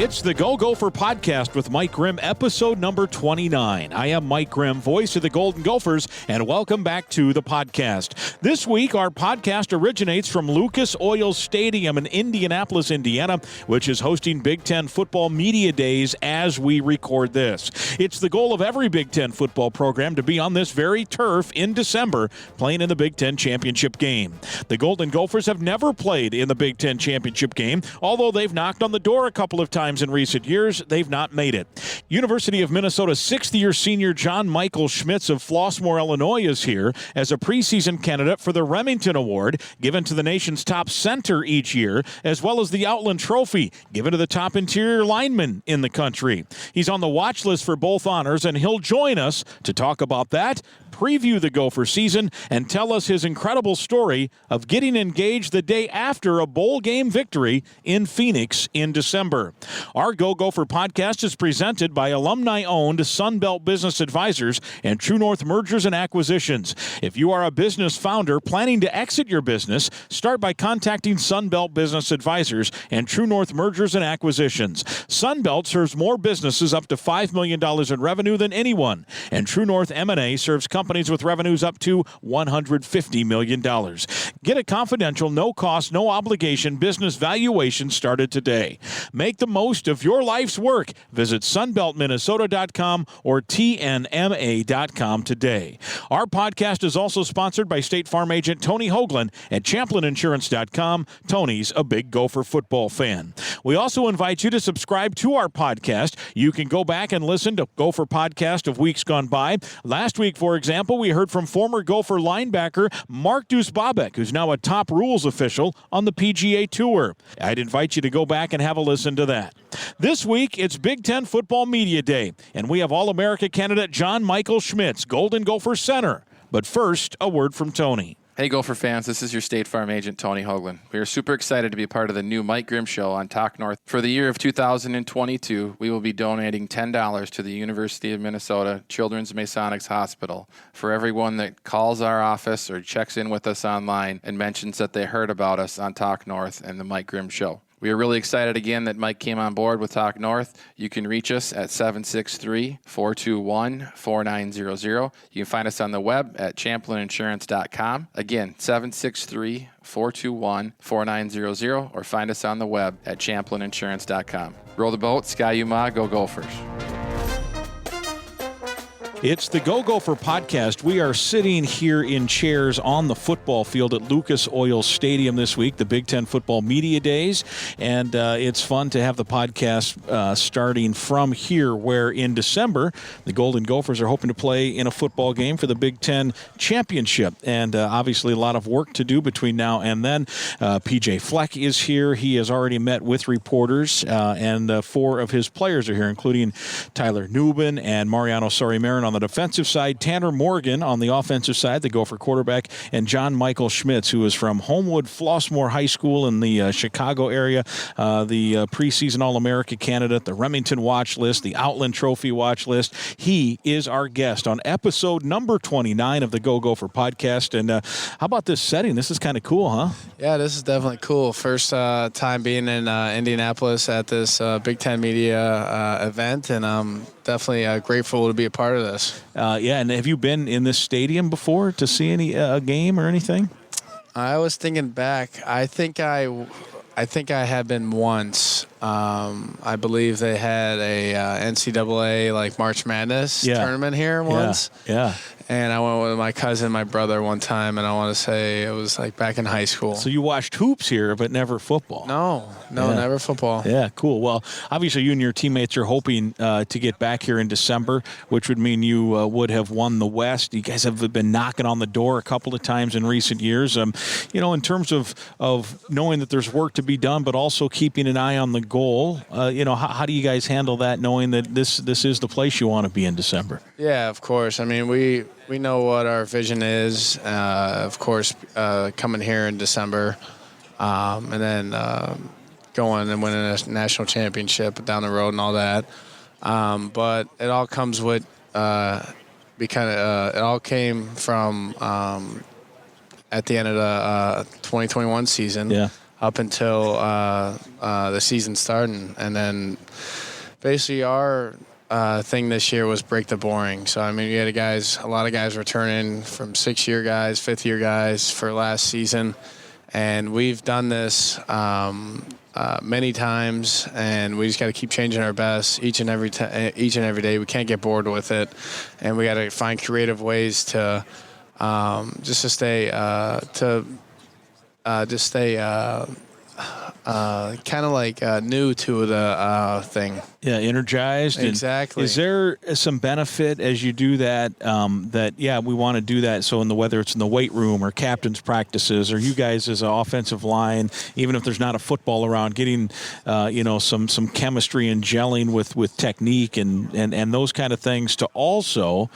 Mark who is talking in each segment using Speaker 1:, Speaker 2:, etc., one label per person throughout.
Speaker 1: It's the Go Gopher podcast with Mike Grimm, episode number 29. I am Mike Grimm, voice of the Golden Gophers, and welcome back to the podcast. This week, our podcast originates from Lucas Oil Stadium in Indianapolis, Indiana, which is hosting Big Ten football media days as we record this. It's the goal of every Big Ten football program to be on this very turf in December, playing in the Big Ten championship game. The Golden Gophers have never played in the Big Ten championship game, although they've knocked on the door a couple of times in recent years. They've not made it. University of Minnesota sixth-year senior John Michael Schmitz of Flossmoor, Illinois is here as a preseason candidate for the Remington Award, given to the nation's top center each year, as well as the Outland Trophy, given to the top interior lineman in the country. He's on the watch list for both honors, and he'll join us to talk about that, preview the Gopher season, and tell us his incredible story of getting engaged the day after a bowl game victory in Phoenix in December. Our Go Gopher podcast is presented by alumni-owned Sunbelt Business Advisors and True North Mergers and Acquisitions. If you are a business founder planning to exit your business, start by contacting Sunbelt Business Advisors and True North Mergers and Acquisitions. Sunbelt serves more businesses up to $5 million in revenue than anyone, and True North M&A serves companies with revenues up to $150 million. Get a confidential, no-cost, no-obligation business valuation started today. Make the most of your life's work. Visit sunbeltminnesota.com or tnma.com today. Our podcast is also sponsored by State Farm agent Tony Hoagland at ChamplinInsurance.com. Tony's a big Gopher football fan. We also invite you to subscribe to our podcast. You can go back and listen to Gopher podcast of weeks gone by. Last week, for example, we heard from former Gopher linebacker Mark Deuce-Bobek, who's now a top rules official on the PGA Tour. I'd invite you to go back and have a listen to that. This week, it's Big Ten Football Media Day, and we have All-America candidate John Michael Schmitz, Golden Gopher center. But first, a word from Tony.
Speaker 2: Hey Gopher fans, this is your State Farm agent Tony Hoagland. We are super excited to be part of the new Mike Grimm Show on Talk North. For the year of 2022, we will be donating $10 to the University of Minnesota Children's Masonics Hospital for everyone that calls our office or checks in with us online and mentions that they heard about us on Talk North and the Mike Grimm Show. We are really excited again that Mike came on board with Talk North. You can reach us at 763-421-4900. You can find us on the web at ChamplinInsurance.com. Again, 763-421-4900, or find us on the web at ChamplinInsurance.com. Roll the boat, Sky Yuma, go Gophers.
Speaker 1: It's the Go Gopher podcast. We are sitting here in chairs on the football field at Lucas Oil Stadium this week, the Big Ten Football Media Days, and it's fun to have the podcast starting from here, where in December, the Golden Gophers are hoping to play in a football game for the Big Ten Championship, and obviously a lot of work to do between now and then. PJ Fleck is here. He has already met with reporters, and four of his players are here, including Tyler Newbin and Mariano Sori-Marin on the defensive side, Tanner Morgan on the offensive side, the Gopher quarterback, and John Michael Schmitz, who is from Homewood Flossmoor High School in the Chicago area, the preseason All-America candidate, the Remington watch list, the Outland Trophy watch list. He is our guest on episode number 29 of the Go Gopher podcast. And how about this setting? This is kind of cool, huh?
Speaker 3: Yeah, this is definitely cool. First time being in Indianapolis at this Big Ten media event, and I'm definitely grateful to be a part of this.
Speaker 1: Yeah, and have you been in this stadium before to see any game or anything?
Speaker 3: I was thinking back. I think I have been once. I believe they had a NCAA like March Madness tournament here once.
Speaker 1: Yeah.
Speaker 3: And I went with my cousin, my brother one time, and I want to say it was like back in high school.
Speaker 1: So you watched hoops here, but never football.
Speaker 3: No, never football.
Speaker 1: Yeah, cool. Well, obviously you and your teammates are hoping to get back here in December, which would mean you would have won the West. You guys have been knocking on the door a couple of times in recent years. In terms of knowing that there's work to be done, but also keeping an eye on the goal, how do you guys handle that, knowing that this is the place you want to be in December?
Speaker 3: Yeah, of course. I mean, we know what our vision is, of course, coming here in December, and then going and winning a national championship down the road and all that. But it all comes with it all came from at the end of the 2021 season.
Speaker 1: Yeah.
Speaker 3: up until the season starting. And then basically our thing this year was break the boring. So, I mean, we had a lot of guys returning from 6-year guys, 5th-year guys for last season. And we've done this many times, and we just got to keep changing our best each and every day. We can't get bored with it, and we got to find creative ways to just to stay kind of like new to the thing.
Speaker 1: Yeah, energized.
Speaker 3: Exactly.
Speaker 1: And is there some benefit as you do that? We want to do that. So whether it's in the weight room or captain's practices, or you guys as an offensive line, even if there's not a football around, getting some chemistry and gelling with technique and those kind of things to also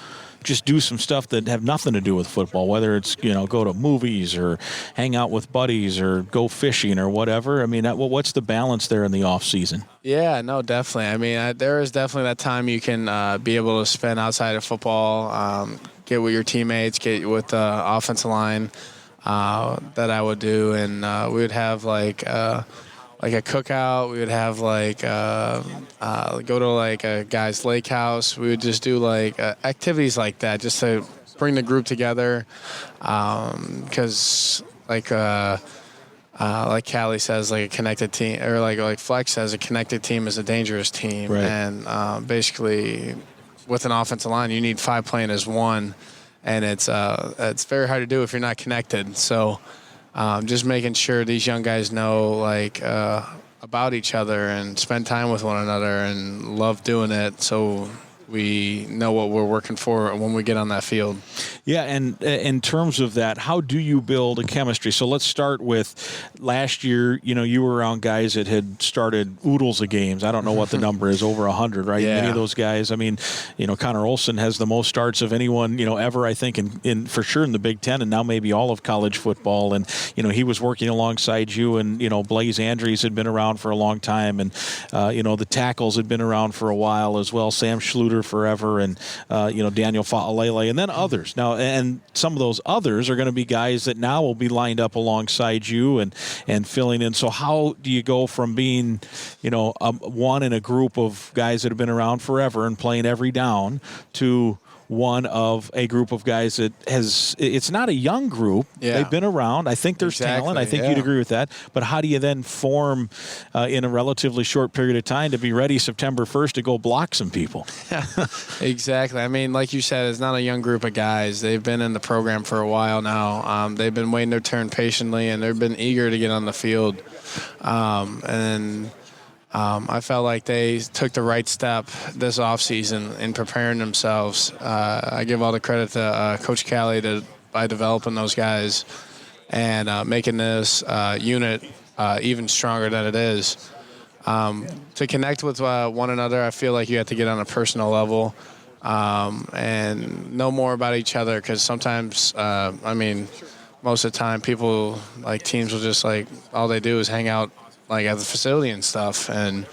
Speaker 1: just do some stuff that have nothing to do with football, whether it's, go to movies or hang out with buddies or go fishing or whatever. I mean, what's the balance there in the off season?
Speaker 3: Yeah, no, definitely. I mean, there is definitely that time you can be able to spend outside of football, get with your teammates, get with the offensive line that I would do. And we would have like a cookout. We would have go to like a guy's lake house. We would just do activities like that just to bring the group together. Because like Callie says, like a connected team, or like Flex says, a connected team is a dangerous team.
Speaker 1: Right.
Speaker 3: And basically, with an offensive line, you need 5 playing as one, and it's very hard to do if you're not connected. So. Just making sure these young guys know about each other and spend time with one another and love doing it, so we know what we're working for when we get on that field.
Speaker 1: Yeah, and in terms of that, how do you build a chemistry? So let's start with last year. You were around guys that had started oodles of games. I don't know what the number is, over 100, right?
Speaker 3: Yeah.
Speaker 1: Many of those guys. I mean, Connor Olson has the most starts of anyone, ever, I think, in for sure in the Big Ten, and now maybe all of college football. And he was working alongside you, and Blaze Andrews had been around for a long time, and the tackles had been around for a while as well. Sam Schluter forever, and Daniel Fa'alele, and then others. Now, and some of those others are going to be guys that now will be lined up alongside you and filling in. So how do you go from being, one in a group of guys that have been around forever and playing every down to one of a group of guys that it's not a young group.
Speaker 3: Yeah.
Speaker 1: They've been around. I think there's talent. I think you'd agree with that. But how do you then form in a relatively short period of time to be ready September 1st to go block some people?
Speaker 3: Exactly. I mean, like you said, it's not a young group of guys. They've been in the program for a while now. They've been waiting their turn patiently, and they've been eager to get on the field. I felt like they took the right step this offseason in preparing themselves. I give all the credit to Coach Callie by developing those guys and making this unit even stronger than it is. To connect with one another, I feel like you have to get on a personal level and know more about each other, because sometimes, most of the time people, teams will just all they do is hang out at the facility and stuff. And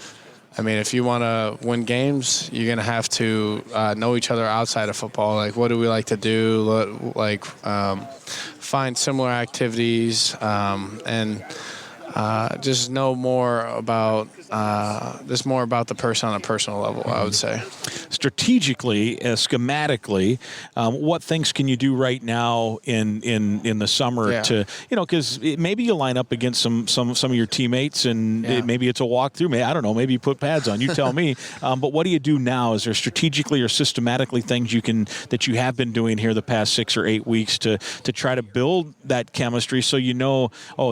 Speaker 3: if you want to win games, you're going to have to know each other outside of football. What do we like to do? Find similar activities and just know more about the person on a personal level, I would say.
Speaker 1: Strategically, schematically, what things can you do right now in the summer to, because maybe you line up against some of your teammates, and maybe it's a walkthrough. I don't know. Maybe you put pads on. You tell me. But what do you do now? Is there strategically or systematically things that you have been doing here the past 6 or 8 weeks to try to build that chemistry, so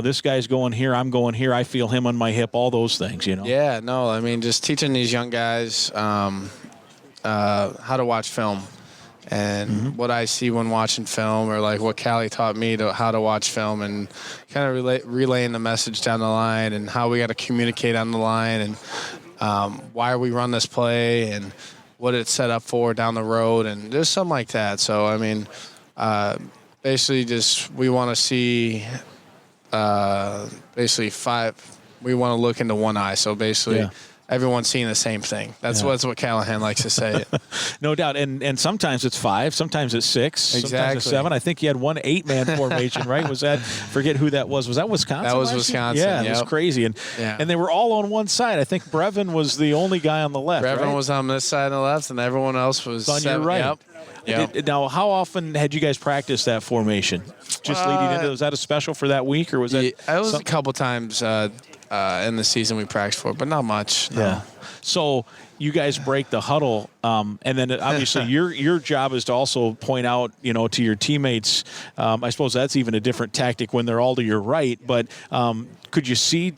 Speaker 1: this guy's going here, I'm going here, I feel him on my hip, all those things,
Speaker 3: Yeah, no, just teaching these young guys how to watch film and what I see when watching film, or what Callie taught me how to watch film, and kind of relaying the message down the line and how we got to communicate on the line, and why we run this play and what it's set up for down the road, and just something like that. So, basically just we want to see we want to look into one eye. So basically everyone's seeing the same thing. That's what Callahan likes to say.
Speaker 1: No doubt. And sometimes it's 5, sometimes it's 6, sometimes it's 7. I think he had one 8-man formation, right? Was that, forget who that was. Was that Wisconsin?
Speaker 3: That was Wisconsin.
Speaker 1: Yeah, it was crazy. And they were all on one side. I think Brevin was the only guy on the left.
Speaker 3: Brevin was on this side on the left, and everyone else was
Speaker 1: on your right. Yep. Now, how often had you guys practiced that formation? Just leading into, was that a special for that week, or was that?
Speaker 3: It was a couple times in the season we practiced for, but not much. No.
Speaker 1: Yeah. So you guys break the huddle, and then obviously your job is to also point out, to your teammates. I suppose that's even a different tactic when they're all to your right. But could you see,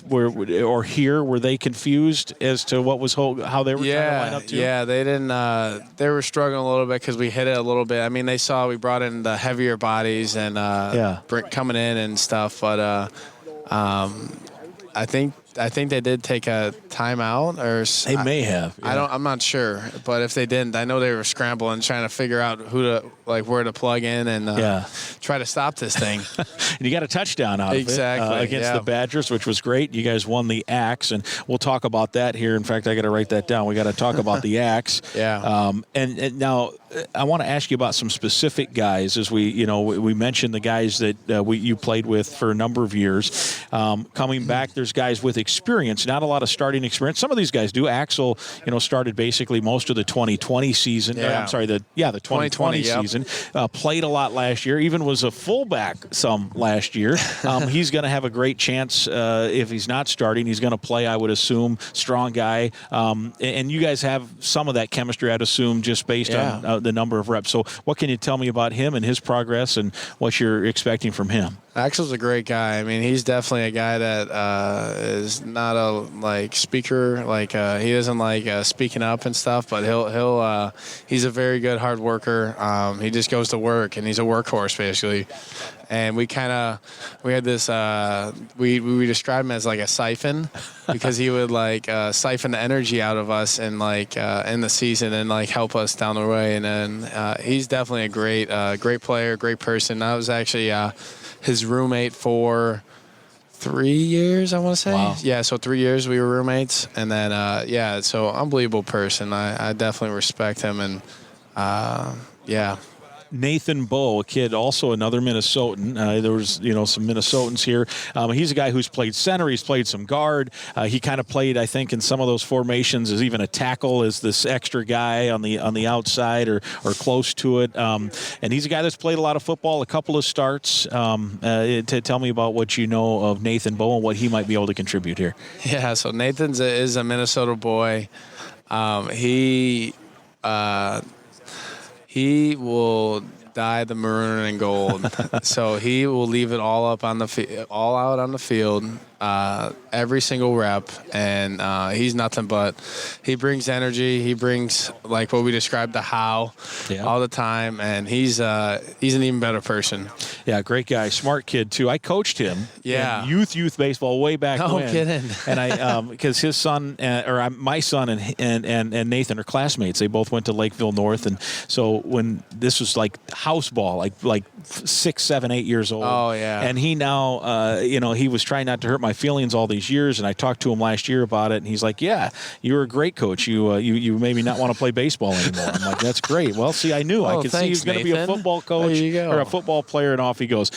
Speaker 1: were they confused as to what was how they were trying to line up too?
Speaker 3: Yeah, they didn't. They were struggling a little bit because we hit it a little bit. I mean, they saw we brought in the heavier bodies and coming in and stuff, but I think they did take a timeout, or
Speaker 1: they may have. Yeah.
Speaker 3: I'm not sure, but if they didn't, I know they were scrambling, trying to figure out where to plug in and try to stop this thing.
Speaker 1: And you got a touchdown out of it against the Badgers, which was great. You guys won the Axe, and we'll talk about that here. In fact, I got to write that down. We got to talk about the Axe. And now I want to ask you about some specific guys, as we mentioned the guys that you played with for a number of years. Coming back, there's guys with experience, not a lot of starting experience. Some of these guys do. Axel, started basically most of the 2020 season.
Speaker 3: Yeah.
Speaker 1: The 2020 season. Played a lot last year. Even was a fullback some last year. He's going to have a great chance if he's not starting. He's going to play, I would assume. Strong guy. And you guys have some of that chemistry, I'd assume, just based on the number of reps. So what can you tell me about him and his progress and what you're expecting from him?
Speaker 3: Axel's a great guy. I mean, he's definitely a guy that is not a speaker. He doesn't speaking up and stuff, but he's a very good hard worker. He just goes to work, and he's a workhorse basically. And we had this. We describe him as like a siphon because he would siphon the energy out of us and in the season and help us down the way. And then he's definitely a great player, great person. I was actually his roommate for 3 years, I want to say.
Speaker 1: Wow.
Speaker 3: Yeah, so 3 years we were roommates. And then, so unbelievable person. I definitely respect him. And,
Speaker 1: Nathan Bowe, a kid, also another Minnesotan. There was, some Minnesotans here. He's a guy who's played center. He's played some guard. He kind of played, I think, in some of those formations as even a tackle, as this extra guy on the outside or close to it. And he's a guy that's played a lot of football, a couple of starts. To tell me about what you know of Nathan Bowe and what he might be able to contribute here.
Speaker 3: Yeah, so Nathan's is a Minnesota boy. He will dye the maroon and gold. So he will leave it all up on all out on the field, every single rep, and he's nothing but. He brings energy. He brings what we described the how all the time, and he's an even better person.
Speaker 1: Yeah, great guy, smart kid too. I coached him.
Speaker 3: Yeah,
Speaker 1: in youth baseball way back when.
Speaker 3: No kidding.
Speaker 1: And I because his son my son and Nathan are classmates. They both went to Lakeville North, and so when this was house ball, like 6, 7, 8 years old.
Speaker 3: Oh yeah.
Speaker 1: And he now, he was trying not to hurt my feelings all these years, and I talked to him last year about it, and he's like, "Yeah, you were a great coach. You maybe not want to play baseball anymore." I'm like, "That's great." Well, see, I knew I could see he was going to be a football coach or a football player, and off he goes.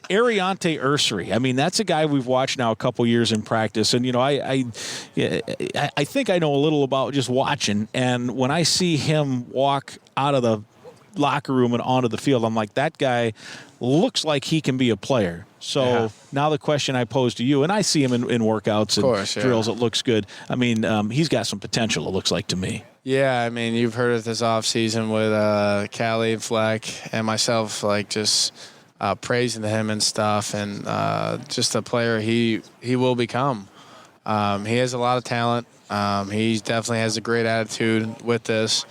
Speaker 1: Ariante Ursary. I mean, that's a guy we've watched now a couple years in practice, and I think I know a little about just watching, and when I see him walk out of the locker room and onto the field, I'm like, that guy looks like he can be a player. So now the question I pose to you, and I see him in workouts and drills, it looks good. I mean, he's got some potential, it looks like to me.
Speaker 3: Yeah, I mean, you've heard it this offseason with Callie and Fleck and myself, just praising him and stuff, and just a player he will become. He has a lot of talent. He definitely has a great attitude with this.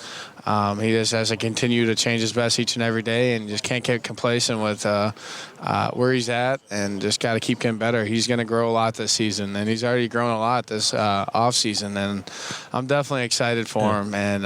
Speaker 3: He just has to continue to change his best each and every day, and just can't get complacent with where he's at, and just got to keep getting better. He's going to grow a lot this season, and he's already grown a lot this off season, and I'm definitely excited for him, and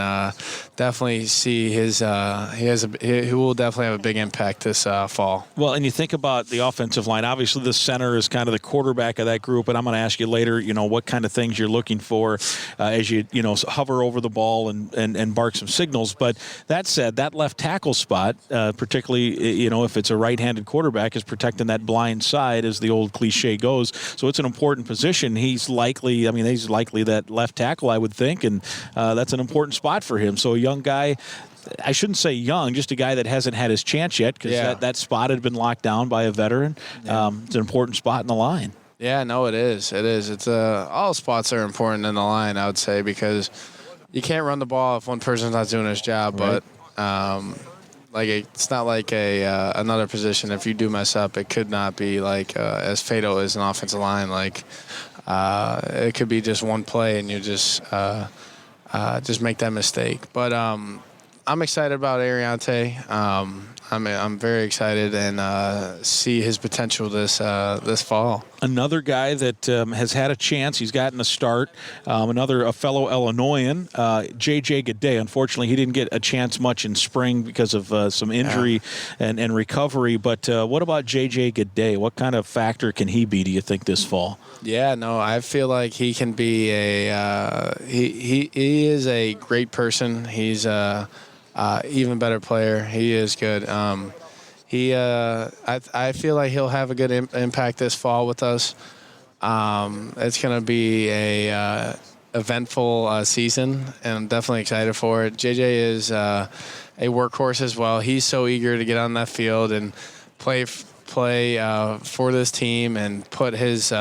Speaker 3: definitely see he will definitely have a big impact this fall.
Speaker 1: Well, and you think about the offensive line. Obviously, the center is kind of the quarterback of that group, and I'm going to ask you later, what kind of things you're looking for as you hover over the ball and bark some signals. But that said, that left tackle spot, particularly if it's a right-handed quarterback, is protecting that blind side, as the old cliche goes. So it's an important position. He's likely that left tackle, I would think, and that's an important spot for him. So a young guy. I shouldn't say young, just a guy that hasn't had his chance yet, because that spot had been locked down by a veteran. Yeah. It's an important spot in the line. Yeah, no, it is. It is. It's all spots are important in the line, I would say, because you can't run the ball if one person's not doing his job. Right. But it's not like another position. If you do mess up, it could not be as fatal as an offensive line. It could be just one play and you just make that mistake. But I'm excited about Ariante. I'm very excited and see his potential this fall. Another guy that has had a chance. He's gotten a start. A fellow Illinoisan, J.J. Gaudet. Unfortunately, he didn't get a chance much in spring because of some injury and recovery. But what about J.J. Gaudet? What kind of factor can he be, do you think, this fall? Yeah, no, I feel like he can be he is a great person. He's even better player. He is good. I feel like he'll have a good impact this fall with us. It's going to be a eventful season, and I'm definitely excited for it. JJ is a workhorse as well. He's so eager to get on that field and play for this team and put his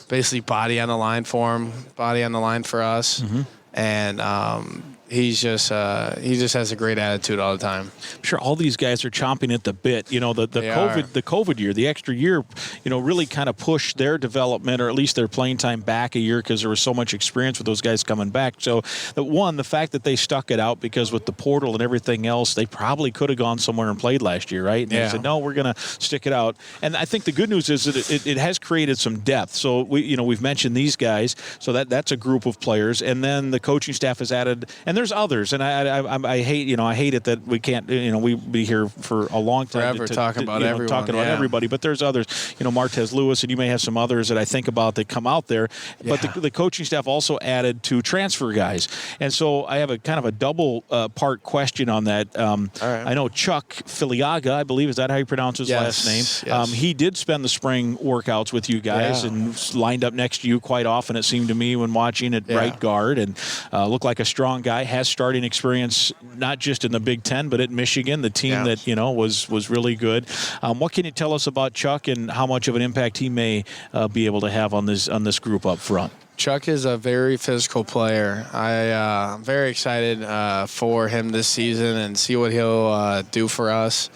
Speaker 1: basically body on the line for him, body on the line for us. Mm-hmm. And he just has a great attitude all the time. I'm sure all these guys are chomping at the bit. The COVID year, the extra year, really kind of pushed their development, or at least their playing time, back a year, because there was so much experience with those guys coming back. So the fact that they stuck it out, because with the portal and everything else, they probably could have gone somewhere and played last year, right? And they said, no, we're going to stick it out. And I think the good news is that it has created some depth. So we've mentioned these guys, so that's a group of players, and then the coaching staff has added. And there's others, and I hate it that we can't we be here for a long time talking about everybody. But there's others, Martez Lewis, and you may have some others that I think about that come out there. Yeah. But the coaching staff also added 2 transfer guys, and so I have a kind of a double part question on that. All right. I know Chuck Filiaga, I believe, is that how you pronounce his last name? Yes. He did spend the spring workouts with you guys and lined up next to you quite often, it seemed to me, when watching at right guard, and looked like a strong guy. Has starting experience not just in the Big Ten, but at Michigan, the team that was really good. What can you tell us about Chuck and how much of an impact he may be able to have on this group up front? Chuck is a very physical player. I'm very excited for him this season and see what he'll do for us.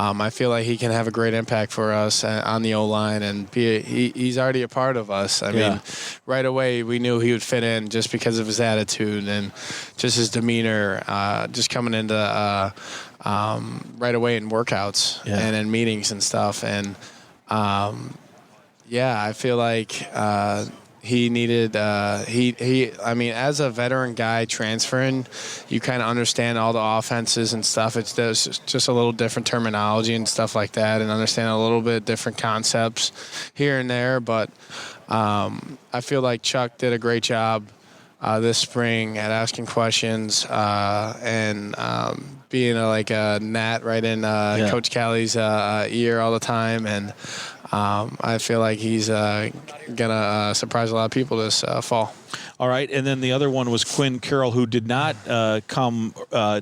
Speaker 1: I feel like he can have a great impact for us on the O-line, and he's already a part of us. I mean, right away we knew he would fit in just because of his attitude and just his demeanor, just coming into right away in workouts and in meetings and stuff. And, I feel like he needed as a veteran guy transferring, you kind of understand all the offenses and stuff. It's just a little different terminology and stuff like that, and understand a little bit different concepts here and there. But I feel like Chuck did a great job this spring at asking questions and being a gnat right in Coach Callie's ear all the time. And I feel like he's going to surprise a lot of people this fall. All right, and then the other one was Quinn Carroll, who did not come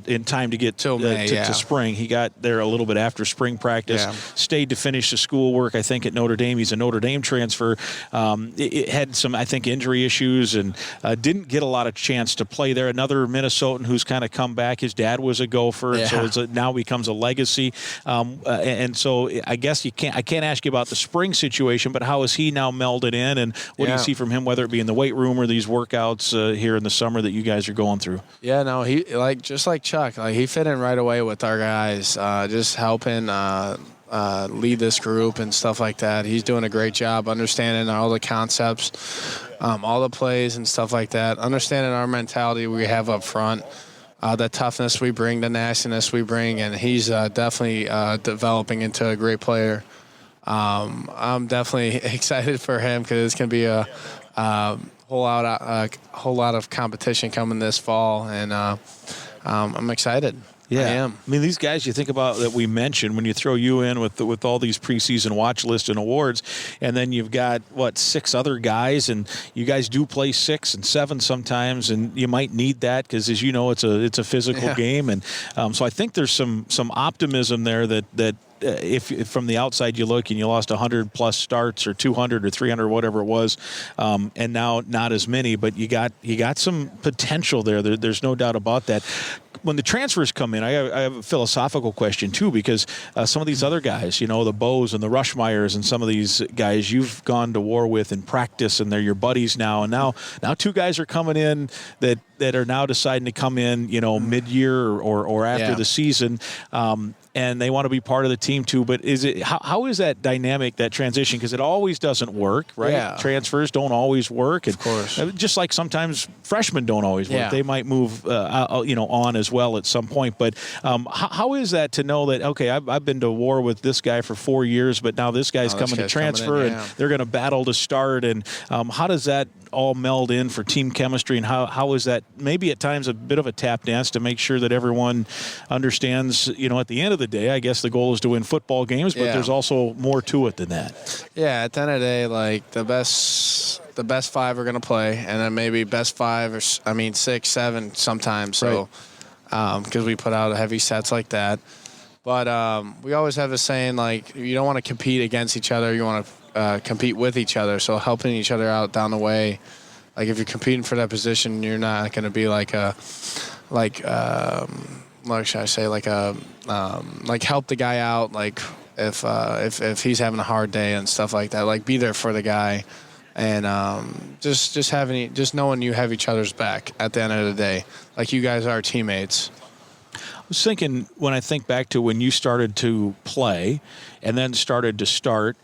Speaker 1: in time to get to spring. He got there a little bit after spring practice, stayed to finish the schoolwork, I think, at Notre Dame. He's a Notre Dame transfer. It had some, I think, injury issues and didn't get a lot of chance to play there. Another Minnesotan who's kind of come back. His dad was a Gopher, and so it now becomes a legacy. And so I guess I can't ask you about the spring situation, but how is he now melded in, and what do you see from him, whether it be in the weight room or these workouts workouts here in the summer that you guys are going through?
Speaker 3: Yeah, no, he just like Chuck, he fit in right away with our guys, just helping lead this group and stuff like that. He's doing a great job understanding all the concepts, all the plays and stuff like that, understanding our mentality we have up front, the toughness we bring, the nastiness we bring, and he's definitely developing into a great player. I'm definitely excited for him because it's going to be a whole lot of competition coming this fall, and I'm excited.
Speaker 1: Yeah,
Speaker 3: I am.
Speaker 1: I mean, these guys you think about that we mentioned when you throw you in with all these preseason watch lists and awards, and then you've got 6 other guys, and you guys do play 6 and 7 sometimes, and you might need that because, as you know, it's a physical game, and so I think there's some optimism there that. If from the outside you look and you lost 100 plus starts or 200 or 300, whatever it was, and now not as many, but you got some potential there. There's no doubt about that. When the transfers come in, I have a philosophical question too, because some of these other guys, the Bows and the Rushmeyers and some of these guys you've gone to war with in practice, and they're your buddies now. And now 2 guys are coming in that are now deciding to come in, mid-year or after the season. And they want to be part of the team too. But how is that dynamic, that transition? Because it always doesn't work, right?
Speaker 3: Yeah.
Speaker 1: Transfers don't always work.
Speaker 3: Of course.
Speaker 1: Just like sometimes freshmen don't always work.
Speaker 3: Yeah.
Speaker 1: They might move, on as well at some point. But how is that to know that, okay, I've been to war with this guy for 4 years, but now this guy's coming to transfer, and they're going to battle to start. And how does that all meld in for team chemistry, and how is that maybe at times a bit of a tap dance to make sure that everyone understands, at the end of the day, I guess the goal is to win football games, but there's also more to it than that. Yeah,
Speaker 3: at the end of the day, the best 5 are going to play, and then maybe best 5 or 6, 7 sometimes. So because we put out heavy sets like that. But we always have a saying, you don't want to compete against each other. You want to compete with each other. So helping each other out down the way. If you're competing for that position, you're not going to be what should I say? Help the guy out. If he's having a hard day and stuff like that. Be there for the guy. And just knowing you have each other's back at the end of the day. You guys are teammates.
Speaker 1: I was thinking, when I think back to when you started to play and then started to start,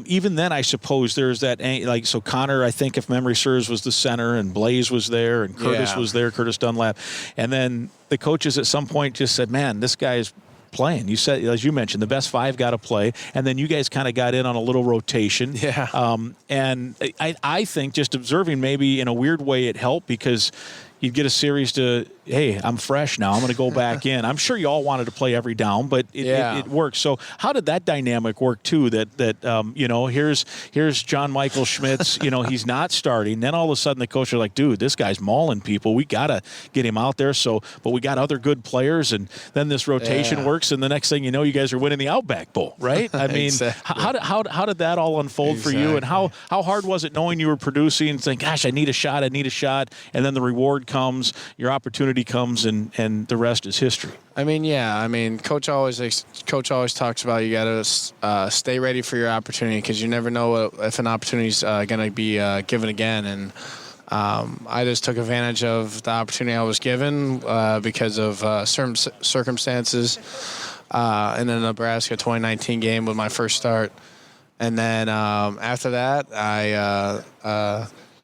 Speaker 1: even then I suppose there's that, so Connor, I think if memory serves, was the center, and Blaze was there, and Curtis was there, Curtis Dunlap. And then the coaches at some point just said, man, this guy's playing. You said, as you mentioned, the best 5 got to play, and then you guys kind of got in on a little rotation.
Speaker 3: Yeah.
Speaker 1: And I think just observing, maybe in a weird way it helped, because you'd get a series to, hey, I'm fresh now, I'm going to go back in. I'm sure you all wanted to play every down, but it works. So how did that dynamic work too? Here's John Michael Schmitz, he's not starting. Then all of a sudden the coach are like, dude, this guy's mauling people. We got to get him out there. But we got other good players, and then this rotation works, and the next thing you know, you guys are winning the Outback Bowl, right? I mean,
Speaker 3: exactly.
Speaker 1: how did that all unfold for you, and how hard was it knowing you were producing and saying, gosh, I need a shot, and then the reward comes, your opportunity comes, and the rest is history?
Speaker 3: Coach always talks about you got to stay ready for your opportunity, because you never know if an opportunity is going to be given again. And I just took advantage of the opportunity I was given because of certain circumstances in the Nebraska 2019 game with my first start. And then after that, I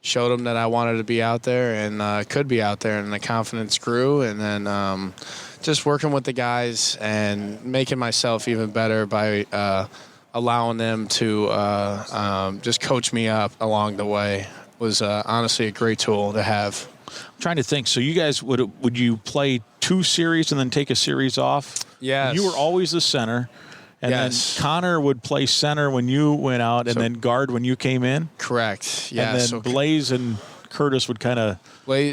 Speaker 3: showed them that I wanted to be out there and could be out there, and the confidence grew. And then just working with the guys and making myself even better by allowing them to just coach me up along the way was honestly a great tool to have.
Speaker 1: I'm trying to think. So you guys, would you play 2 series and then take a series off?
Speaker 3: Yes.
Speaker 1: You were always the center. And then Connor would play center when you went out, and then guard when you came in?
Speaker 3: Correct, yeah.
Speaker 1: And then Blaze and Curtis would kind of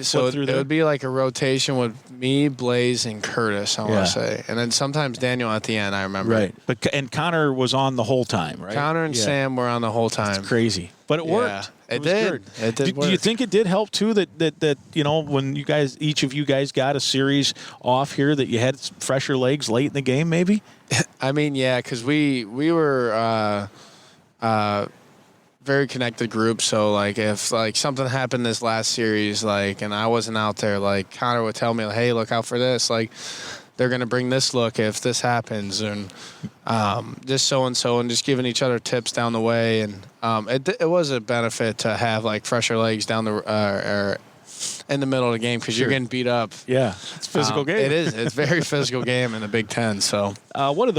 Speaker 3: so it would be like a rotation with me, Blaze, and Curtis, I want to say. And then sometimes Daniel at the end, I remember.
Speaker 1: Right. And Connor was on the whole time, right?
Speaker 3: Connor and Sam were on the whole time.
Speaker 1: It's crazy. But it worked.
Speaker 3: It did. It did work.
Speaker 1: Do you think it did help too that when you guys, each of you guys got a series off here, that you had fresher legs late in the game maybe?
Speaker 3: Because we were very connected group. So like if like something happened this last series, like, and I wasn't out there, like Connor would tell me, like, hey, look out for this. Like they're going to bring this look if this happens, and just so-and-so, and just giving each other tips down the way. And it was a benefit to have like fresher legs down the or in the middle of the game, because you're getting beat up.
Speaker 1: Yeah, it's a physical game.
Speaker 3: It is. It's a very physical game in the Big Ten. So,
Speaker 1: what did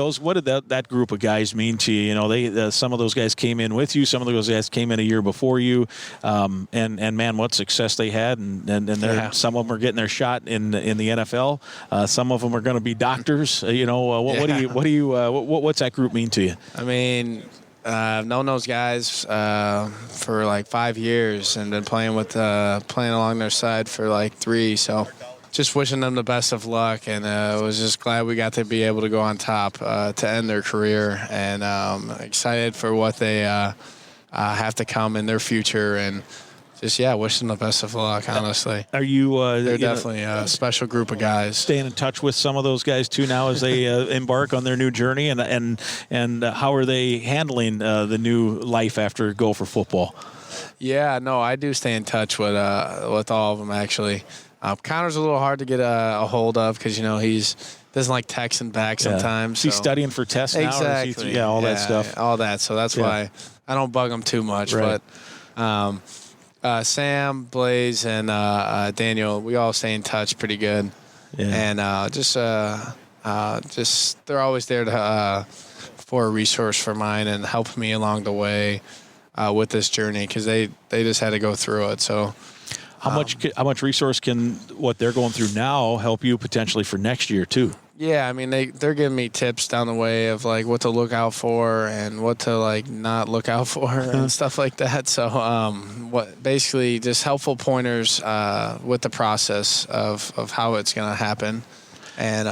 Speaker 1: that group of guys mean to you? You know, they some of those guys came in with you. Some of those guys came in a year before you. And man, what success they had. And some of them are getting their shot in the NFL. Some of them are going to be doctors. What's that group mean to you?
Speaker 3: I mean, I've known those guys for like 5 years, and been playing along their side for like 3. So just wishing them the best of luck, and was just glad we got to be able to go on top to end their career, and excited for what they have to come in their future, and just, wish them the best of luck, honestly.
Speaker 1: Are you
Speaker 3: they're definitely a special group of guys.
Speaker 1: Staying in touch with some of those guys, too, now as they embark on their new journey? And how are they handling the new life after Gopher football?
Speaker 3: Yeah, no, I do stay in touch with all of them, actually. Connor's a little hard to get a hold of because, he doesn't like texting back sometimes.
Speaker 1: Is he studying for tests now?
Speaker 3: Exactly.
Speaker 1: That stuff.
Speaker 3: All that. So that's why I don't bug him too much.
Speaker 1: Right.
Speaker 3: But Sam, Blaze, and Daniel, we all stay in touch pretty good. Yeah. And just they're always there for a resource for mine and help me along the way with this journey, because they just had to go through it. So
Speaker 1: how much resource can what they're going through now help you potentially for next year too?
Speaker 3: Yeah, I mean, they're giving me tips down the way of like what to look out for and what to like not look out for and stuff like that. So what basically just helpful pointers with the process of how it's going to happen. And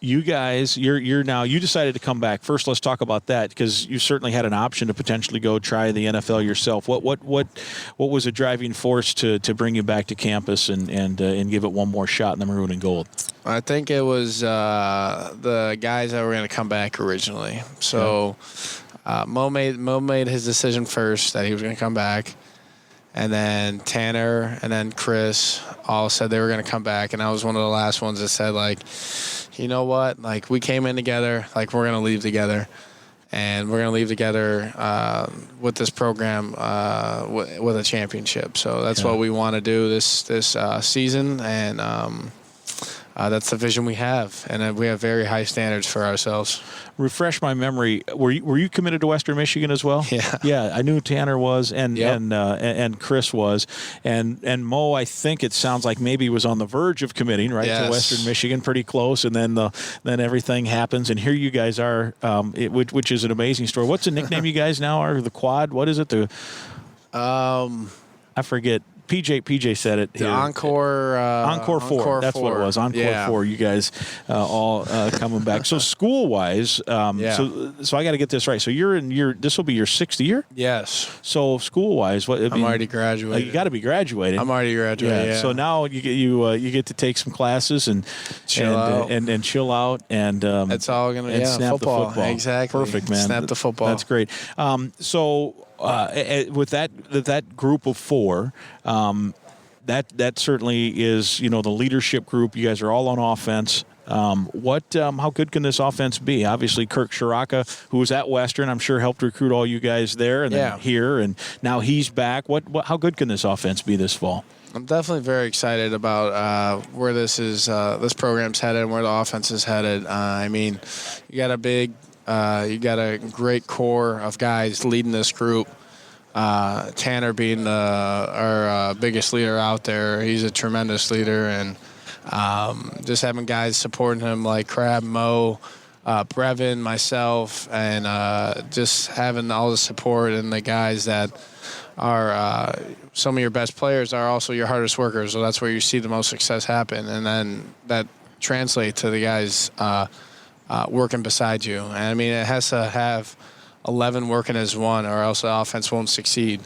Speaker 1: You guys, you decided to come back. First, let's talk about that, because you certainly had an option to potentially go try the NFL yourself. What was a driving force to bring you back to campus and give it one more shot in the maroon and gold?
Speaker 3: I think it was the guys that were going to come back originally. So Mo made his decision first that he was going to come back. And then Tanner and then Chris all said they were going to come back. And I was one of the last ones that said, like, you know what? Like, we came in together. Like, we're going to leave together. And we're going to leave together with this program with a championship. So that's what we want to do this season. And that's the vision we have. And we have very high standards for ourselves.
Speaker 1: Refresh my memory. Were you committed to Western Michigan as well?
Speaker 3: Yeah.
Speaker 1: Yeah, I knew Tanner was, and Chris was, and Mo. I think it sounds like maybe was on the verge of committing to Western Michigan, pretty close, and then everything happens, and here you guys are, which is an amazing story. What's the nickname you guys now are? The Quad? What is it? I forget. PJ said it.
Speaker 3: The Encore
Speaker 1: 4. That's
Speaker 3: 4.
Speaker 1: what it was. Encore 4. You guys all coming back. So school-wise, so I got to get this right. So this will be your 6th year?
Speaker 3: Yes.
Speaker 1: So school-wise,
Speaker 3: I'm already graduated.
Speaker 1: You got to be graduating.
Speaker 3: I'm already graduated. Yeah.
Speaker 1: So now you get to take some classes and chill out and it's
Speaker 3: all gonna
Speaker 1: snap
Speaker 3: football.
Speaker 1: The football.
Speaker 3: Exactly.
Speaker 1: Perfect, man.
Speaker 3: Snap the football.
Speaker 1: That's great. With that group of 4, that certainly is the leadership group. You guys are all on offense. How good can this offense be? Obviously, Kirk Shiraka, who was at Western, I'm sure helped recruit all you guys there and then here, and now he's back. How good can this offense be this fall?
Speaker 3: I'm definitely very excited about where this program's headed and where the offense is headed. I mean, you got a great core of guys leading this group. Tanner being our biggest leader out there. He's a tremendous leader, and just having guys supporting him like Crab, Mo, Brevin, myself, and just having all the support, and the guys that are some of your best players are also your hardest workers. So that's where you see the most success happen, and then that translates to the guys working beside you. And I mean, it has to have 11 working as one, or else the offense won't succeed.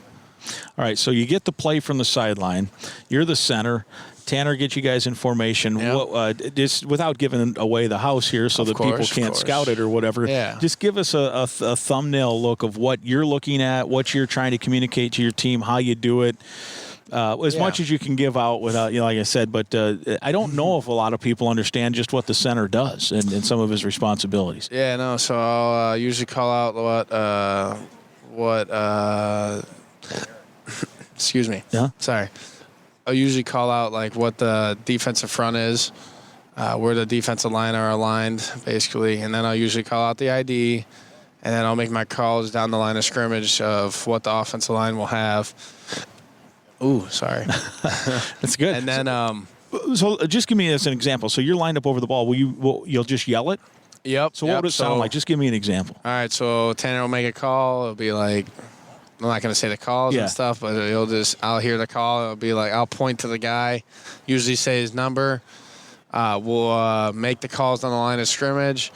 Speaker 1: All right, so you get the play from the sideline. You're the center. Tanner gets you guys in formation.
Speaker 3: Yep.
Speaker 1: Just without giving away the house here so that people can't scout it or whatever, just give us a thumbnail look of what you're looking at, what you're trying to communicate to your team, how you do it. As much as you can give out without, like I said, but I don't know if a lot of people understand just what the center does and some of his responsibilities.
Speaker 3: Yeah, no. So I'll usually call out what excuse me.
Speaker 1: Yeah.
Speaker 3: Sorry. I'll usually call out like what the defensive front is, where the defensive line are aligned, basically, and then I'll usually call out the ID, and then I'll make my calls down the line of scrimmage of what the offensive line will have. Ooh, sorry.
Speaker 1: That's good.
Speaker 3: And then,
Speaker 1: so just give me as an example. So you're lined up over the ball. You'll just yell it?
Speaker 3: Yep.
Speaker 1: So what would it sound like? Just give me an example.
Speaker 3: All right. So Tanner will make a call. It'll be like, I'm not going to say the calls and stuff, but I'll hear the call. It'll be like, I'll point to the guy, usually say his number. We'll make the calls on the line of scrimmage.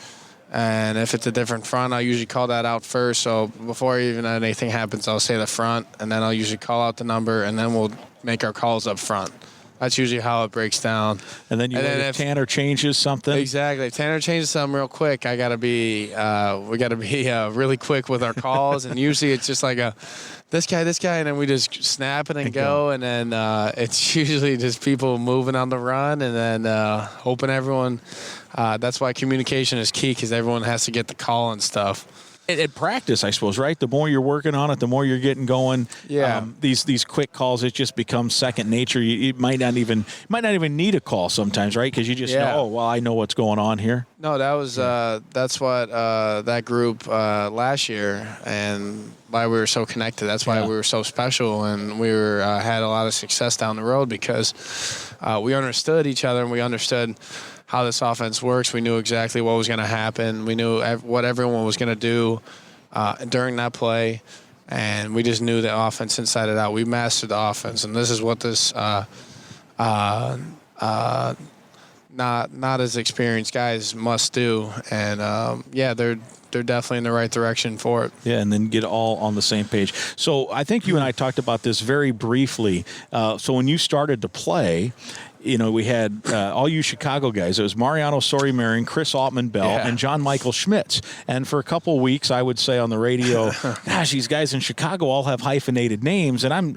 Speaker 3: And if it's a different front, I'll usually call that out first. So before even anything happens, I'll say the front, and then I'll usually call out the number, and then we'll make our calls up front. That's usually how it breaks down.
Speaker 1: And then if Tanner changes something.
Speaker 3: Exactly. If Tanner changes something real quick, we got to be really quick with our calls. And usually it's just like this guy, and then we just snap it and go. And then it's usually just people moving on the run, and then hoping everyone. That's why communication is key, because everyone has to get the call and stuff.
Speaker 1: At practice, I suppose, right? The more you're working on it, the more you're getting going.
Speaker 3: Yeah.
Speaker 1: These quick calls, it just becomes second nature. You might not even need a call sometimes, right? Because you just know, oh, well, I know what's going on here.
Speaker 3: No, that was that's what that group last year, and why we were so connected. That's why we were so special, and we had a lot of success down the road, because we understood each other, and we understood how this offense works. We knew exactly what was going to happen. We knew what everyone was going to do during that play, and we just knew the offense inside and out. We mastered the offense, and this is what this not as experienced guys must do. And they're definitely in the right direction for it.
Speaker 1: Yeah, and then get all on the same page. So I think you and I talked about this very briefly. So when you started to play, we had all you Chicago guys. It was Mariano Sori-Marin, Chris Altman-Bell, and John Michael Schmitz. And for a couple of weeks, I would say on the radio, gosh, these guys in Chicago all have hyphenated names. And I'm,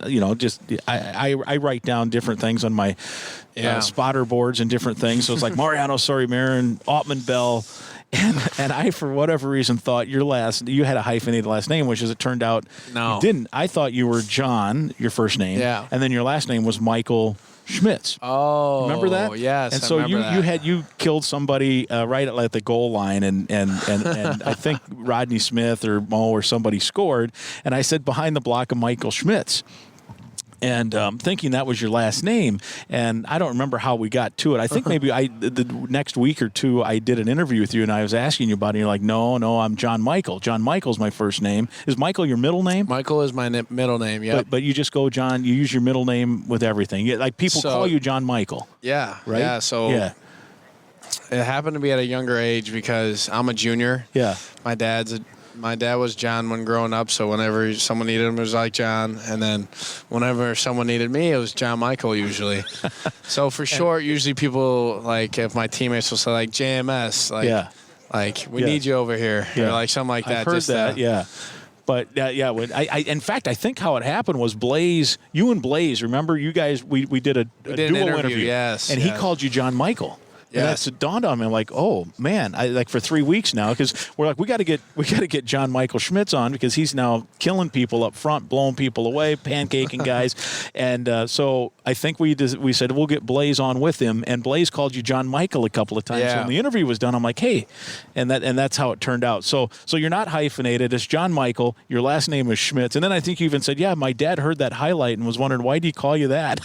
Speaker 1: I write down different things on my spotter boards and different things. So it's like Mariano Sori-Marin, Altman-Bell. And I, for whatever reason, thought you had a hyphenated last name, which, as it turned out, you didn't. I thought you were John, your first name, and then your last name was Michael Schmitz.
Speaker 3: Oh,
Speaker 1: remember that?
Speaker 3: Yes.
Speaker 1: And so you killed somebody right at the goal line, and I think Rodney Smith or Mo or somebody scored, and I said behind the block of Michael Schmitz. And thinking that was your last name, and I don't remember how we got to it. I think maybe the next week or two I did an interview with you, and I was asking you about it. And you're like, no, I'm John Michael. John Michael's my first name. Is Michael your middle name?
Speaker 3: Michael is my middle name. Yeah.
Speaker 1: But you just go John. You use your middle name with everything. Like people call you John Michael.
Speaker 3: Yeah.
Speaker 1: Right.
Speaker 3: Yeah. So it happened to be at a younger age because I'm a junior.
Speaker 1: Yeah.
Speaker 3: My dad was John when growing up, so whenever someone needed him, it was like John. And then whenever someone needed me, it was John Michael usually. So for short, usually people, like if my teammates will say like JMS, like we need you over here, or like something like that.
Speaker 1: I've heard that, yeah. But when in fact, I think how it happened was Blaze, you and Blaze, remember you guys, we did a duo interview.
Speaker 3: Yes.
Speaker 1: And he called you John Michael. Yeah, that's it dawned on me. I'm like, oh man, I for 3 weeks now, because we're like, we got to get John Michael Schmitz on, because he's now killing people up front, blowing people away, pancaking guys, and so I think we said we'll get Blaze on with him, and Blaze called you John Michael a couple of times.
Speaker 3: Yeah.
Speaker 1: So when the interview was done, I'm like, hey, and that's how it turned out. So you're not hyphenated. It's John Michael. Your last name is Schmitz, and then I think you even said, yeah, my dad heard that highlight and was wondering, why do you call you that?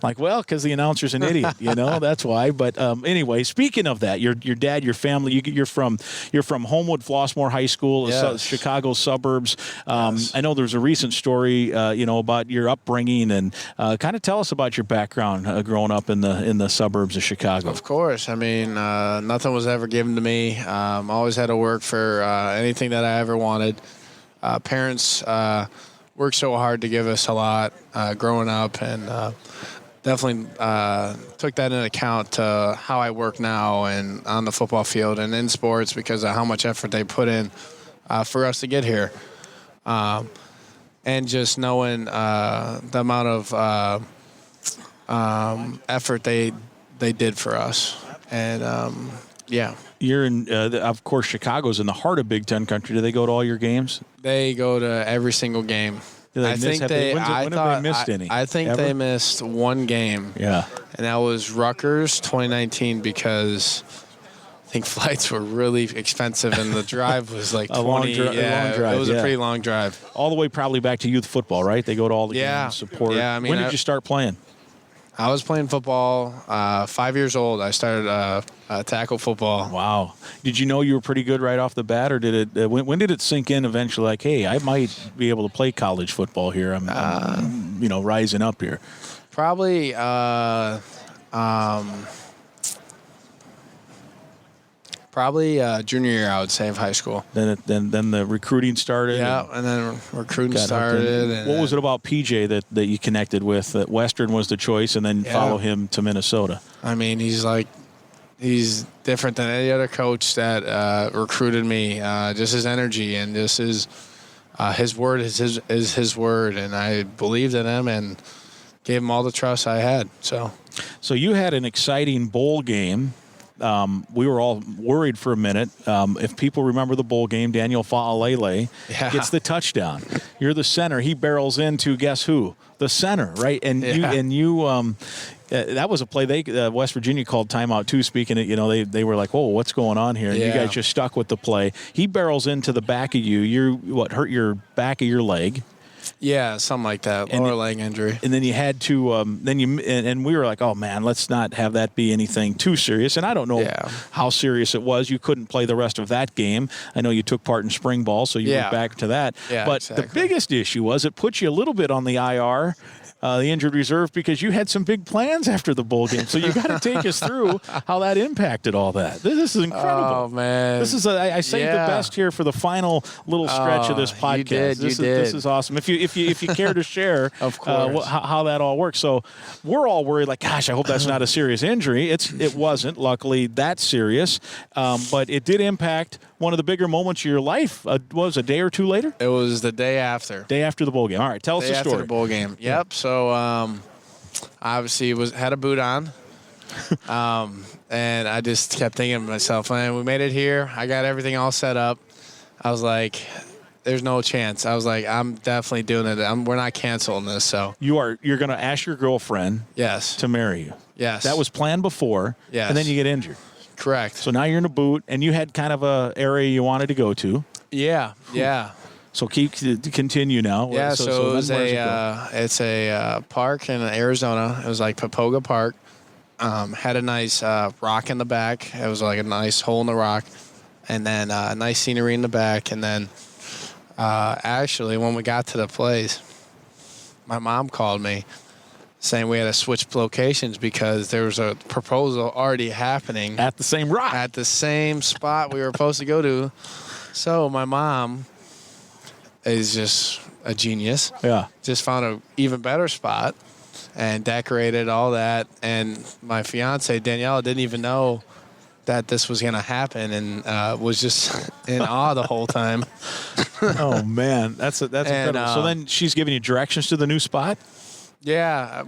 Speaker 1: Like, well, because the announcer's an idiot, that's why. But anyway, speaking of that, your dad, your family, you're from Homewood Flossmoor High School, Chicago suburbs. Yes. I know there's a recent story, about your upbringing, and kind of tell us about your background growing up in the suburbs of Chicago.
Speaker 3: Of course, I mean, nothing was ever given to me. Always had to work for anything that I ever wanted. Parents worked so hard to give us a lot growing up, and definitely took that into account to how I work now and on the football field and in sports because of how much effort they put in for us to get here. And just knowing the amount of effort they did for us. And, yeah.
Speaker 1: You're in, of course, Chicago's in the heart of Big Ten country. Do they go to all your games?
Speaker 3: They go to every single game.
Speaker 1: When have they missed any?
Speaker 3: I think
Speaker 1: Ever?
Speaker 3: they missed one game.
Speaker 1: Yeah.
Speaker 3: And that was Rutgers 2019 because I think flights were really expensive and the drive was like 20.
Speaker 1: long drive,
Speaker 3: it was
Speaker 1: yeah.
Speaker 3: a pretty long drive.
Speaker 1: All the way probably back to youth football, right? They go to all the games, support.
Speaker 3: Yeah, I mean,
Speaker 1: when did you start playing?
Speaker 3: I was playing football 5 years old. I started tackle football.
Speaker 1: Wow. Did you know you were pretty good right off the bat, or did it? When did it sink in eventually? Like, hey, I might be able to play college football here. I'm rising up here.
Speaker 3: Probably junior year, I would say, of high school.
Speaker 1: Then the recruiting started.
Speaker 3: Yeah, and then recruiting started. And
Speaker 1: what was it about PJ that you connected with? That Western was the choice, and then follow him to Minnesota.
Speaker 3: I mean, he's different than any other coach that recruited me. Just his energy and just his word is his word, and I believed in him and gave him all the trust I had. So
Speaker 1: you had an exciting bowl game. We were all worried for a minute. If people remember the bowl game, Daniel Fa'alele gets the touchdown. You're the center. He barrels into guess who? The center, right? And you that was a play West Virginia called timeout too. Speaking of, they were like, "Whoa, what's going on here?" And you guys just stuck with the play. He barrels into the back of you. Hurt your back of your leg?
Speaker 3: Yeah, something like that. Lower leg injury. And
Speaker 1: then you had to, and we were like, oh, man, let's not have that be anything too serious. And I don't know how serious it was. You couldn't play the rest of that game. I know you took part in spring ball, so you went back to that.
Speaker 3: Yeah,
Speaker 1: but the biggest issue was it put you a little bit on the IR, the injured reserve, because you had some big plans after the bowl game. So you got to take us through how that impacted all that. This is incredible.
Speaker 3: Oh, man.
Speaker 1: This is I saved the best here for the final little stretch of this podcast.
Speaker 3: You did.
Speaker 1: This is awesome. If you care to share
Speaker 3: of course.
Speaker 1: How that all works. So we're all worried, like, gosh, I hope that's not a serious injury. It wasn't, luckily, that serious. But it did impact one of the bigger moments of your life. Was a day or two later?
Speaker 3: It was the day after.
Speaker 1: Day after the bowl game. All right, tell us the story.
Speaker 3: After the bowl game. Yep. So obviously had a boot on. And I just kept thinking to myself, man, we made it here. I got everything all set up. I was like, there's no chance. I was like, I'm definitely doing it. We're not canceling this. So
Speaker 1: you're going to ask your girlfriend to marry you.
Speaker 3: Yes.
Speaker 1: That was planned before.
Speaker 3: Yes.
Speaker 1: And then you get injured.
Speaker 3: Correct.
Speaker 1: So now you're in a boot, and you had kind of a area you wanted to go to.
Speaker 3: Yeah. Yeah.
Speaker 1: So continue now.
Speaker 3: Yeah. So it's a park in Arizona. It was like Papoga Park. Had a nice rock in the back. It was like a nice hole in the rock, and then nice scenery in the back. And then actually, when we got to the place, my mom called me saying we had to switch locations because there was a proposal already happening
Speaker 1: at the same rock,
Speaker 3: at the same spot we were supposed to go to. So my mom is just a genius.
Speaker 1: Yeah.
Speaker 3: Just found an even better spot and decorated all that. And my fiance, Danielle, didn't even know that this was going to happen and was just in awe the whole time.
Speaker 1: Oh, man. That's incredible. So then she's giving you directions to the new spot?
Speaker 3: Yeah.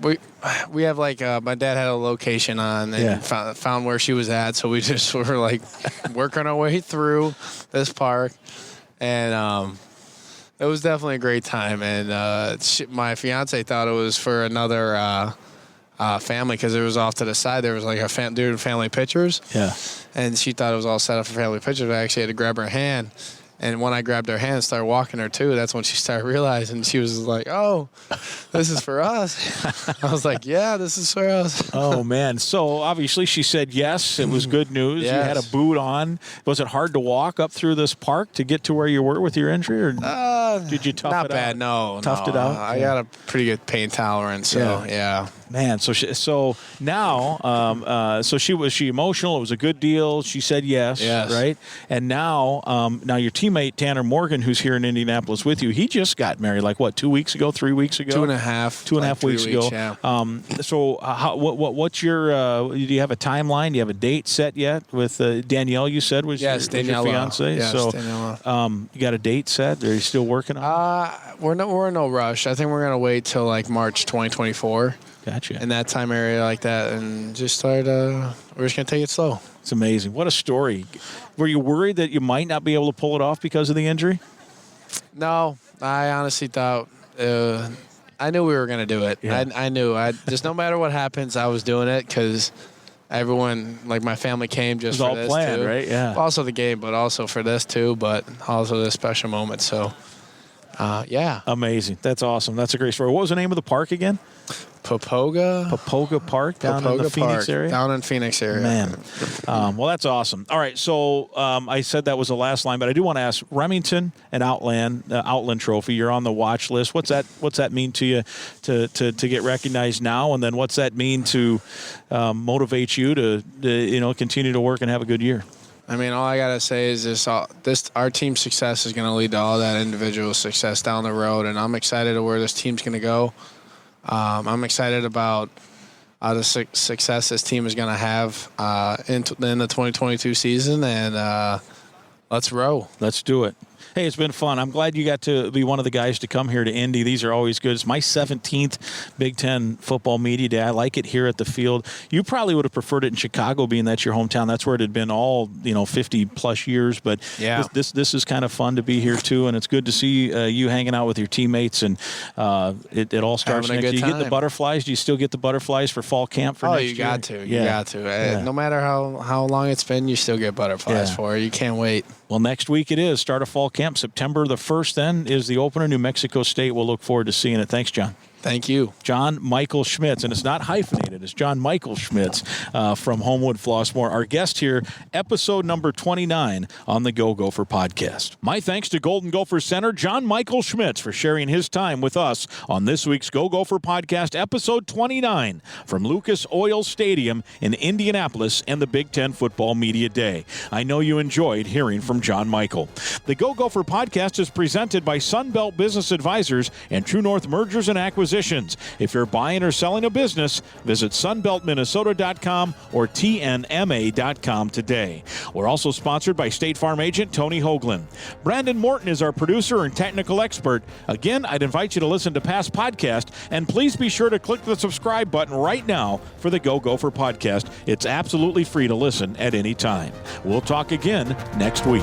Speaker 3: We have like my dad had a location on and found where she was at. So we just were like working our way through this park. And it was definitely a great time, and my fiance thought it was for another family because it was off to the side. There was like doing family pictures.
Speaker 1: Yeah.
Speaker 3: And she thought it was all set up for family pictures. I actually had to grab her hand. And when I grabbed her hand and started walking her too, that's when she started realizing. She was like, oh, this is for us. I was like, yeah, this is for us.
Speaker 1: Oh, man. So obviously she said yes. It was good news.
Speaker 3: Yes.
Speaker 1: You had a boot on. Was it hard to walk up through this park to get to where you were with your injury? Or did you tough it out?
Speaker 3: Not bad, no.
Speaker 1: Toughed it out?
Speaker 3: I got a pretty good pain tolerance, so yeah.
Speaker 1: Man, so now, so was she emotional? It was a good deal. She said yes, right? And now your teammate Tanner Morgan, who's here in Indianapolis with you, he just got married. Like what? 2 weeks ago? 3 weeks ago?
Speaker 3: 2.5
Speaker 1: weeks ago.
Speaker 3: Yeah.
Speaker 1: So what's your? Do you have a timeline? Do you have a date set yet with Danielle? You said was your fiance.
Speaker 3: Yes,
Speaker 1: so
Speaker 3: Daniela.
Speaker 1: you got a date set? Are you still working on it?
Speaker 3: We're in no rush. I think we're gonna wait till like March 2024.
Speaker 1: Gotcha.
Speaker 3: In that time area like that, and just start. We're just gonna take it slow.
Speaker 1: It's amazing. What a story. Were you worried that you might not be able to pull it off because of the injury?
Speaker 3: No, I honestly thought. I knew we were gonna do it.
Speaker 1: Yeah.
Speaker 3: I knew. Just no matter what happens, I was doing it because everyone, like my family, came just for this
Speaker 1: planned,
Speaker 3: too.
Speaker 1: Right? Yeah.
Speaker 3: Also the game, but also for this too. But also this special moment. So, yeah.
Speaker 1: Amazing. That's awesome. That's a great story. What was the name of the park again? Papoga Park down in the Phoenix area?
Speaker 3: Down in Phoenix area.
Speaker 1: Man. Well, that's awesome. All right, so I said that was the last line, but I do want to ask Remington and Outland Trophy, you're on the watch list. What's that mean to you to get recognized now, and then what's that mean to motivate you to continue to work and have a good year?
Speaker 3: I mean, all I got to say is our team's success is going to lead to all that individual success down the road, and I'm excited to where this team's going to go. I'm excited about the success this team is going to have in the 2022 season, and let's roll.
Speaker 1: Let's do it. Hey, it's been fun. I'm glad you got to be one of the guys to come here to Indy. These are always good. It's my 17th Big Ten Football Media Day. I like it here at the field. You probably would have preferred it in Chicago, being that's your hometown. That's where it had been all 50-plus years. But
Speaker 3: yeah.
Speaker 1: This is kind of fun to be here, too, and it's good to see you hanging out with your teammates. And it all starts next year. Do you get the butterflies? Do you still get the butterflies for fall camp for next year?
Speaker 3: You got to. You got to. Yeah. No matter how long it's been, you still get butterflies for it. You can't wait.
Speaker 1: Well, next week it is. Start of fall camp. September the 1st then is the opener, New Mexico State. We'll look forward to seeing it. Thanks, John.
Speaker 3: Thank you.
Speaker 1: John Michael Schmitz, and it's not hyphenated. It's John Michael Schmitz from Homewood Flossmoor. Our guest here, episode number 29 on the Go Gopher podcast. My thanks to Golden Gopher Center, John Michael Schmitz, for sharing his time with us on this week's Go Gopher podcast, episode 29 from Lucas Oil Stadium in Indianapolis and the Big Ten Football Media Day. I know you enjoyed hearing from John Michael. The Go Gopher podcast is presented by Sunbelt Business Advisors and True North Mergers and Acquisitions. If you're buying or selling a business, visit sunbeltminnesota.com or tnma.com today. We're also sponsored by State Farm agent Tony Hoagland. Brandon Morton is our producer and technical expert. Again, I'd invite you to listen to past podcasts, and please be sure to click the subscribe button right now for the Go Gopher podcast. It's absolutely free to listen at any time. We'll talk again next week.